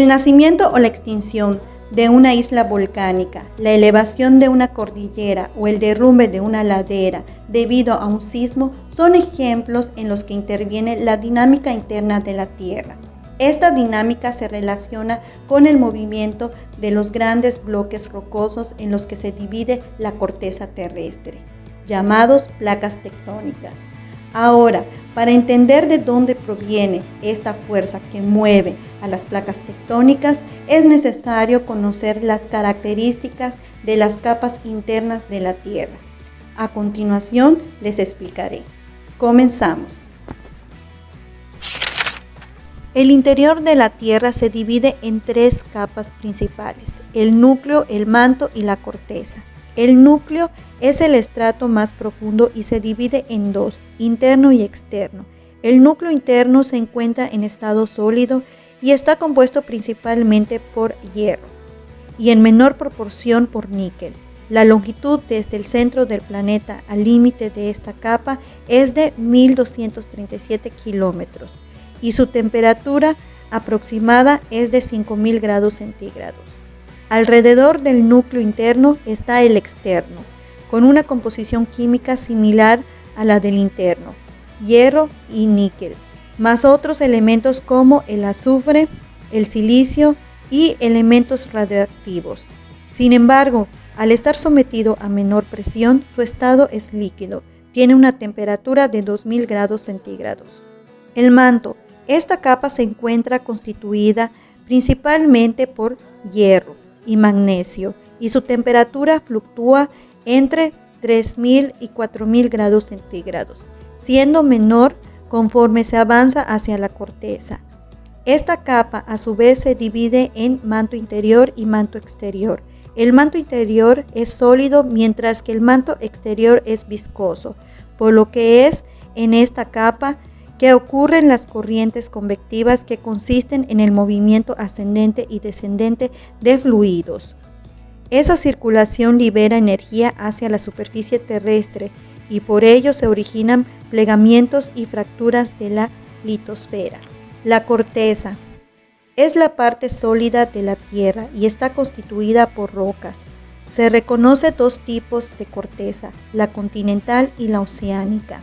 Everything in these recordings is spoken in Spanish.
El nacimiento o la extinción de una isla volcánica, la elevación de una cordillera o el derrumbe de una ladera debido a un sismo son ejemplos en los que interviene la dinámica interna de la Tierra. Esta dinámica se relaciona con el movimiento de los grandes bloques rocosos en los que se divide la corteza terrestre, llamados placas tectónicas. Ahora, para entender de dónde proviene esta fuerza que mueve a las placas tectónicas, es necesario conocer las características de las capas internas de la Tierra. A continuación, les explicaré. Comenzamos. El interior de la Tierra se divide en tres capas principales: el núcleo, el manto y la corteza. El núcleo es el estrato más profundo y se divide en dos, interno y externo. El núcleo interno se encuentra en estado sólido y está compuesto principalmente por hierro y en menor proporción por níquel. La longitud desde el centro del planeta al límite de esta capa es de 1237 kilómetros y su temperatura aproximada es de 5000 grados centígrados. Alrededor del núcleo interno está el externo, con una composición química similar a la del interno, hierro y níquel, más otros elementos como el azufre, el silicio y elementos radioactivos. Sin embargo, al estar sometido a menor presión, su estado es líquido, tiene una temperatura de 2000 grados centígrados. El manto. Esta capa se encuentra constituida principalmente por hierro y magnesio, y su temperatura fluctúa entre 3000 y 4000 grados centígrados, siendo menor conforme se avanza hacia la corteza. Esta capa a su vez se divide en manto interior y manto exterior. El manto interior es sólido mientras que el manto exterior es viscoso, por lo que es en esta capa que ocurren las corrientes convectivas, que consisten en el movimiento ascendente y descendente de fluidos. Esa circulación libera energía hacia la superficie terrestre y por ello se originan plegamientos y fracturas de la litosfera. La corteza es la parte sólida de la Tierra y está constituida por rocas. Se reconoce dos tipos de corteza, la continental y la oceánica.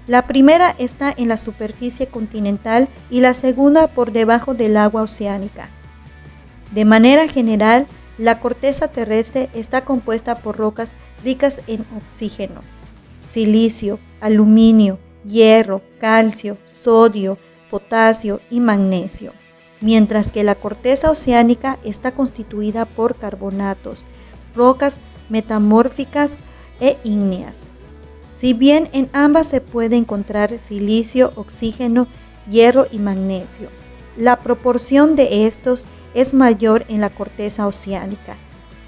La primera está en la superficie continental y la segunda por debajo del agua oceánica. De manera general, la corteza terrestre está compuesta por rocas ricas en oxígeno, silicio, aluminio, hierro, calcio, sodio, potasio y magnesio, mientras que la corteza oceánica está constituida por carbonatos, rocas metamórficas e ígneas. Si bien en ambas se puede encontrar silicio, oxígeno, hierro y magnesio, la proporción de estos es mayor en la corteza oceánica.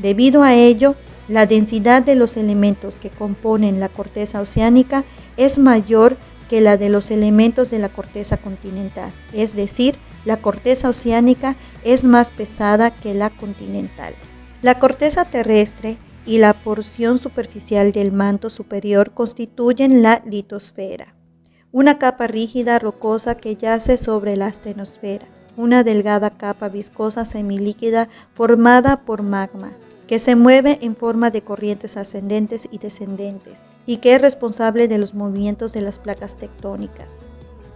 Debido a ello, la densidad de los elementos que componen la corteza oceánica es mayor que la de los elementos de la corteza continental, es decir, la corteza oceánica es más pesada que la continental. La corteza terrestre y la porción superficial del manto superior constituyen la litosfera, una capa rígida rocosa que yace sobre la astenosfera, una delgada capa viscosa semilíquida formada por magma, que se mueve en forma de corrientes ascendentes y descendentes, y que es responsable de los movimientos de las placas tectónicas.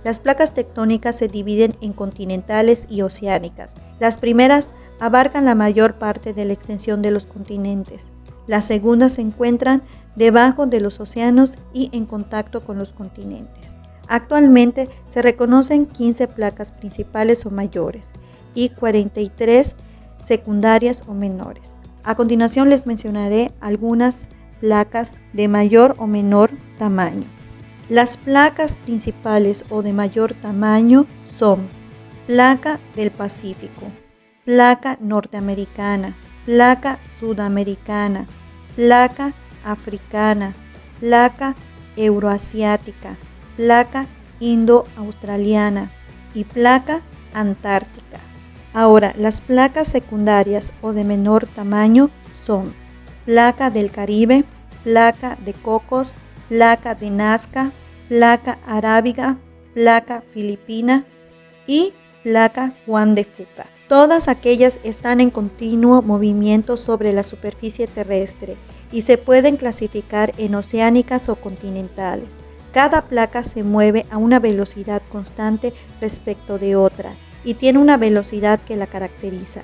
Las placas tectónicas se dividen en continentales y oceánicas. Las primeras abarcan la mayor parte de la extensión de los continentes. Las segundas se encuentran debajo de los océanos y en contacto con los continentes. Actualmente se reconocen 15 placas principales o mayores y 43 secundarias o menores. A continuación les mencionaré algunas placas de mayor o menor tamaño. Las placas principales o de mayor tamaño son placa del Pacífico, placa norteamericana, placa sudamericana, placa africana, placa euroasiática, placa indo-australiana y placa antártica. Ahora, las placas secundarias o de menor tamaño son placa del Caribe, placa de Cocos, placa de Nazca, placa arábiga, placa filipina y placa Juan de Fuca. Todas aquellas están en continuo movimiento sobre la superficie terrestre y se pueden clasificar en oceánicas o continentales. Cada placa se mueve a una velocidad constante respecto de otra y tiene una velocidad que la caracteriza.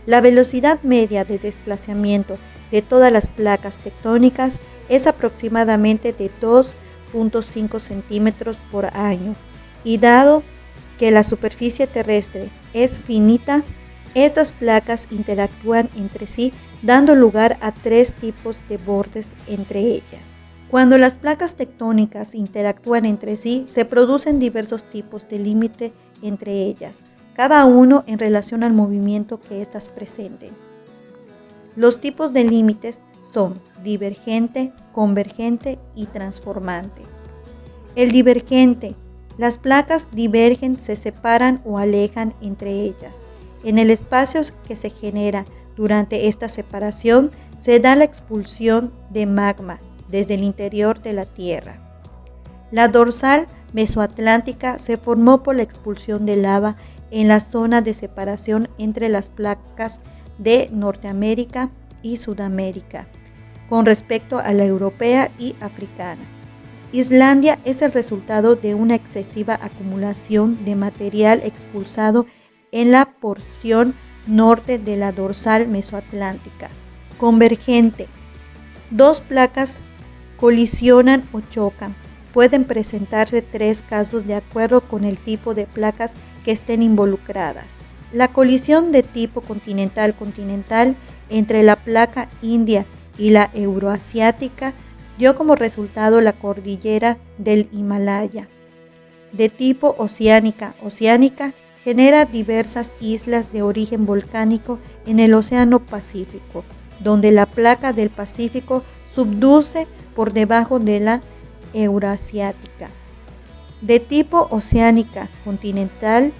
La velocidad media de desplazamiento de todas las placas tectónicas es aproximadamente de 2.5 centímetros por año, y dado que la superficie terrestre es finita, estas placas interactúan entre sí, dando lugar a 3 tipos de bordes entre ellas. Cuando las placas tectónicas interactúan entre sí, se producen diversos tipos de límite entre ellas, cada uno en relación al movimiento que éstas presenten. Los tipos de límites son divergente, convergente y transformante. El divergente: las placas divergen, se separan o alejan entre ellas. En el espacio que se genera durante esta separación se da la expulsión de magma desde el interior de la Tierra. La dorsal mesoatlántica se formó por la expulsión de lava en la zona de separación entre las placas de Norteamérica y Sudamérica, con respecto a la europea y africana. Islandia es el resultado de una excesiva acumulación de material expulsado en la porción norte de la dorsal mesoatlántica. Convergente: 2 placas colisionan o chocan. Pueden presentarse 3 casos de acuerdo con el tipo de placas que estén involucradas. La colisión de tipo continental-continental entre la placa india y la euroasiática dio como resultado la cordillera del Himalaya. De tipo oceánica genera diversas islas de origen volcánico en el Océano Pacífico, donde la placa del Pacífico subduce por debajo de la euroasiática. De tipo oceánica continental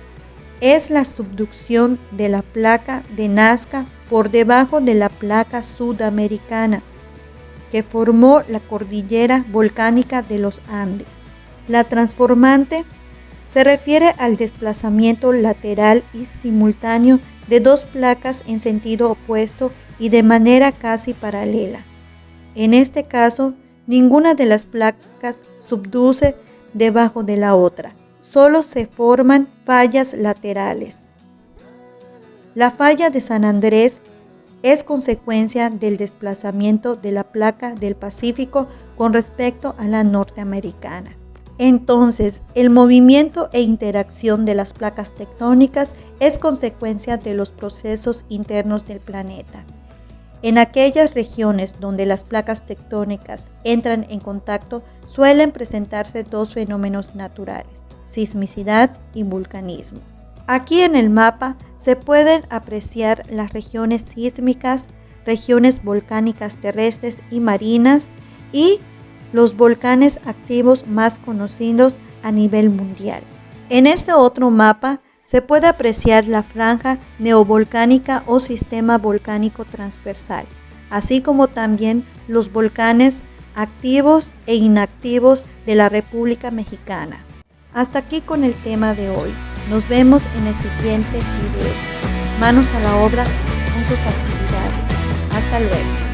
es la subducción de la placa de Nazca por debajo de la placa sudamericana, que formó la cordillera volcánica de los Andes. La transformante se refiere al desplazamiento lateral y simultáneo de 2 placas en sentido opuesto y de manera casi paralela. En este caso, ninguna de las placas subduce debajo de la otra, solo se forman fallas laterales. La falla de San Andrés es consecuencia del desplazamiento de la placa del Pacífico con respecto a la norteamericana. Entonces, el movimiento e interacción de las placas tectónicas es consecuencia de los procesos internos del planeta. En aquellas regiones donde las placas tectónicas entran en contacto, suelen presentarse 2 fenómenos naturales: sismicidad y vulcanismo. Aquí en el mapa se pueden apreciar las regiones sísmicas, regiones volcánicas terrestres y marinas, y los volcanes activos más conocidos a nivel mundial. En este otro mapa se puede apreciar la franja neovolcánica o sistema volcánico transversal, así como también los volcanes activos e inactivos de la República Mexicana. Hasta aquí con el tema de hoy. Nos vemos en el siguiente video. Manos a la obra con sus actividades. Hasta luego.